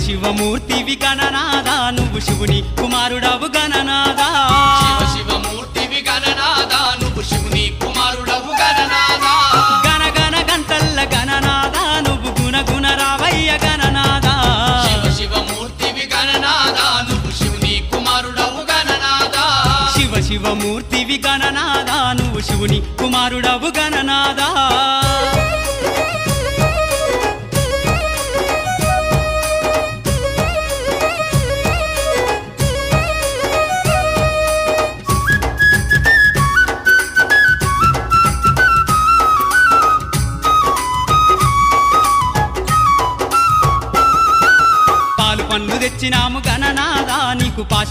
శివమూర్తివి గణనాదా నువ్వు శివుని కుమారుడవు గణనాదా శివమూర్తివి గణనాదా నువ్వు శివుని కుమారుడవు గణనాదా గణ గణ గంటల్ల గణనాదా నువ్వు గుణ గుణ రావయ్య గణనాదా శివమూర్తివి గణనాదా నువ్వు శివుని కుమారుడవు గణనాదా శివమూర్తివి గణనాదా నువ్వు శివుని కుమారుడవు గణనాదా పాలు పండ్లు తెచ్చినాము గణనాదా నీకు పాశ